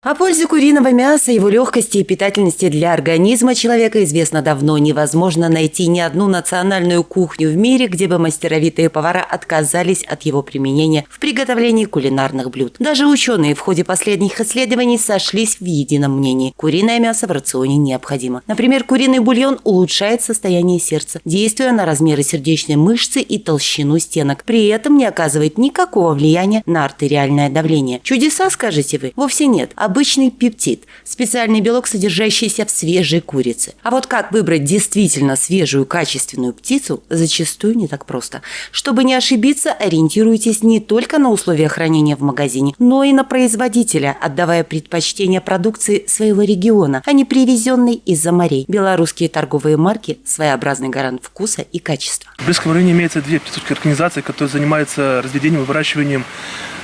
О пользе куриного мяса, его легкости и питательности для организма человека известно давно. Невозможно найти ни одну национальную кухню в мире, где бы мастеровитые повара отказались от его применения в приготовлении кулинарных блюд. Даже ученые в ходе последних исследований сошлись в едином мнении – куриное мясо в рационе необходимо. Например, куриный бульон улучшает состояние сердца, действуя на размеры сердечной мышцы и толщину стенок. При этом не оказывает никакого влияния на артериальное давление. Чудеса, скажете вы? Вовсе нет. Обычный пептид – специальный белок, содержащийся в свежей курице. А вот как выбрать действительно свежую, качественную птицу, зачастую не так просто. Чтобы не ошибиться, ориентируйтесь не только на условия хранения в магазине, но и на производителя, отдавая предпочтение продукции своего региона, а не привезенной из-за морей. Белорусские торговые марки – своеобразный гарант вкуса и качества. В Брестском районе имеется две птицеводческие организации, которые занимаются разведением и выращиванием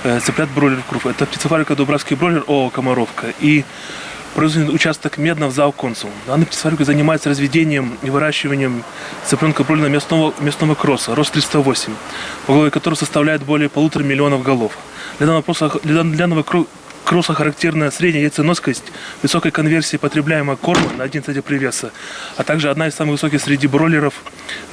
цыплят-бройлеров крув. Это птицефабрика «Дубравский бройлер» ООО «Комаровка» и производственный участок Медно в ЗАО «Консул». Данная птицефабрика занимается разведением и выращиванием цыпленка бройлера мясного кросса, рост 308, поголовье которого составляет более 1,5 миллиона голов. Для данного кросса характерна средняя яйценоскость, высокой конверсии потребляемого корма на 1 центнер веса, а также одна из самых высоких среди бройлеров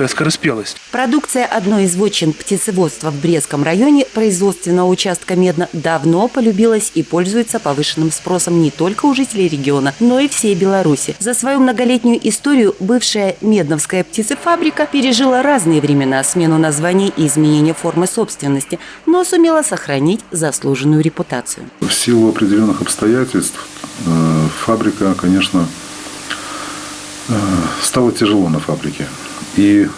скороспелость. Продукция одной из вотчин птицеводства в Брестском районе производственного участка Медно давно полюбилась и пользуется повышенным спросом не только у жителей региона, но и всей Беларуси. За свою многолетнюю историю бывшая Медновская птицефабрика пережила разные времена, смену названий и изменение формы собственности, но сумела сохранить заслуженную репутацию. В силу определенных обстоятельств фабрика, конечно, стало тяжело на фабрике. И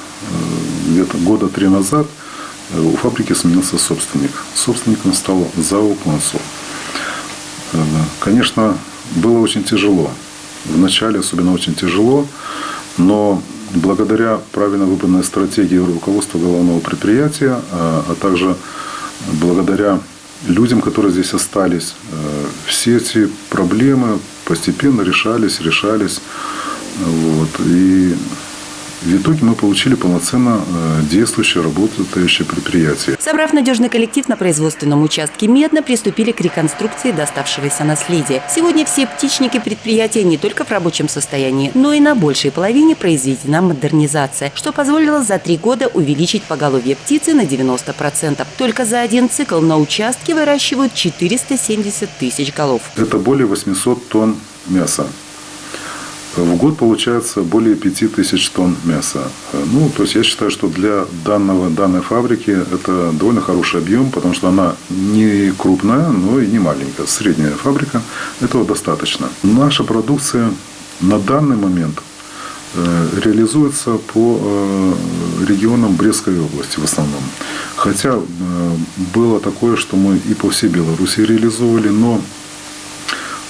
где-то года 3 назад у фабрики сменился собственник. Собственником стал ЗАО «Консул». Конечно, было очень тяжело. Вначале особенно очень тяжело, но благодаря правильно выбранной стратегии руководства головного предприятия, а также благодаря людям, которые здесь остались, все эти проблемы постепенно решались. Вот. И в итоге мы получили полноценно действующее, работающее предприятие. Собрав надежный коллектив на производственном участке Медно, приступили к реконструкции доставшегося наследия. Сегодня все птичники предприятия не только в рабочем состоянии, но и на большей половине произведена модернизация, что позволило за 3 года увеличить поголовье птицы на 90%. Только за один цикл на участке выращивают 470 тысяч голов. Это более 800 тонн мяса. В год получается более 5000 тонн мяса. То есть я считаю, что для данной фабрики это довольно хороший объем, потому что она не крупная, но и не маленькая. Средняя фабрика, этого достаточно. Наша продукция на данный момент реализуется по регионам Брестской области в основном. Хотя было такое, что мы и по всей Беларуси реализовывали, но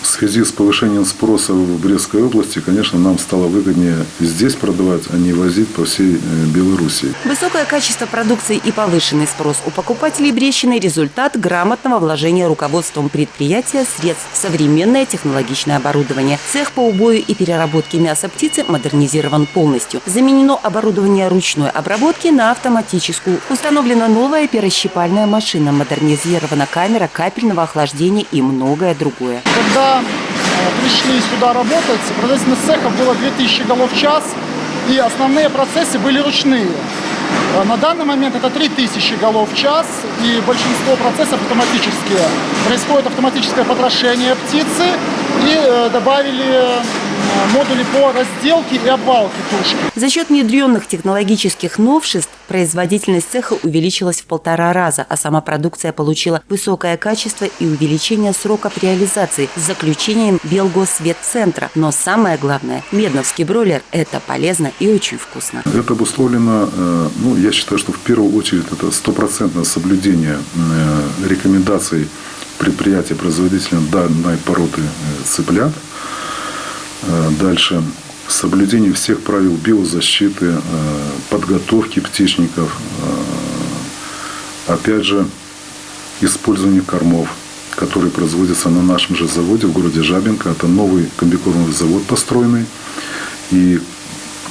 в связи с повышением спроса в Брестской области, конечно, нам стало выгоднее здесь продавать, а не возить по всей Беларуси. Высокое качество продукции и повышенный спрос у покупателей Брестщины – результат грамотного вложения руководством предприятия средств в современное технологичное оборудование. Цех по убою и переработке мяса птицы модернизирован полностью. Заменено оборудование ручной обработки на автоматическую. Установлена новая перощипальная машина, модернизирована камера капельного охлаждения и многое другое. Когда пришли сюда работать, производительность цеха было 2000 голов в час, и основные процессы были ручные. На данный момент это 3000 голов в час, и большинство процессов автоматические. Происходит автоматическое потрошение птицы, и добавили модули по разделке и обвалке тушки. За счет внедренных технологических новшеств производительность цеха увеличилась в 1,5 раза, а сама продукция получила высокое качество и увеличение сроков реализации с заключением Белгосветцентра. Но самое главное, медновский бройлер – это полезно и очень вкусно. Это обусловлено, я считаю, что в первую очередь это 100% соблюдение рекомендаций предприятия-производителя данной породы цыплят. Дальше соблюдение всех правил биозащиты, подготовки птичников, опять же, использование кормов, которые производятся на нашем же заводе в городе Жабинка. Это новый комбикормовый завод построенный, и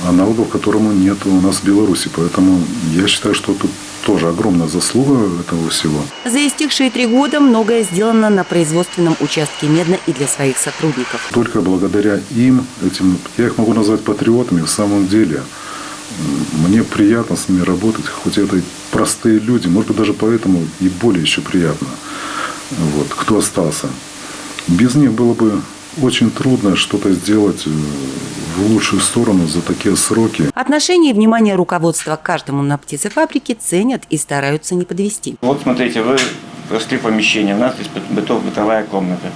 аналогов которому нет у нас в Беларуси. Поэтому я считаю, что тут тоже огромная заслуга этого всего. За истекшие 3 года многое сделано на производственном участке Медно и для своих сотрудников. Только благодаря им, я их могу назвать патриотами, в самом деле. Мне приятно с ними работать, хоть это и простые люди, может быть, даже поэтому и более еще приятно, вот, кто остался. Без них было бы очень трудно что-то сделать в лучшую сторону за такие сроки. Отношение и внимание руководства к каждому на птицефабрике ценят и стараются не подвести. Вот смотрите, вы прошли помещение, у нас здесь бытовая комната.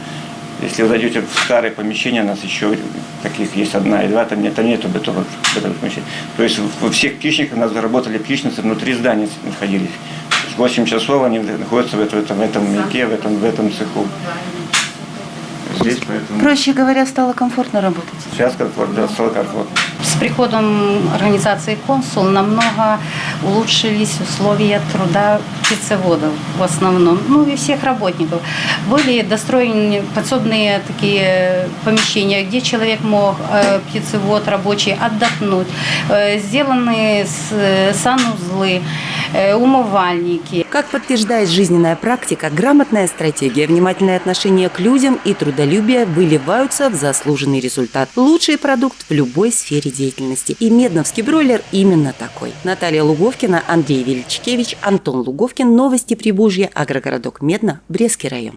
Если вы зайдете в старое помещение, у нас еще таких есть 1 и 2, там нету бытовых помещений. То есть во всех птичниках у нас заработали птичницы, внутри здания находились. 8 часов они находятся в этом маяке, в этом цеху. Здесь, поэтому... Проще говоря, стало комфортно работать. Сейчас комфортно, стало комфортно. С приходом организации «Консул» намного улучшились условия труда птицеводов в основном, ну и всех работников. Были достроены подсобные такие помещения, где человек мог, птицевод рабочий, отдохнуть. Сделаны санузлы, умывальники. Как подтверждает жизненная практика, грамотная стратегия, внимательное отношение к людям и трудолюбие выливаются в заслуженный результат. Лучший продукт в любой сфере деятельности. И медновский бройлер именно такой. Наталья Луговкина, Андрей Величкевич, Антон Луговкин. Новости Прибужья, агрогородок Медно, Брестский район.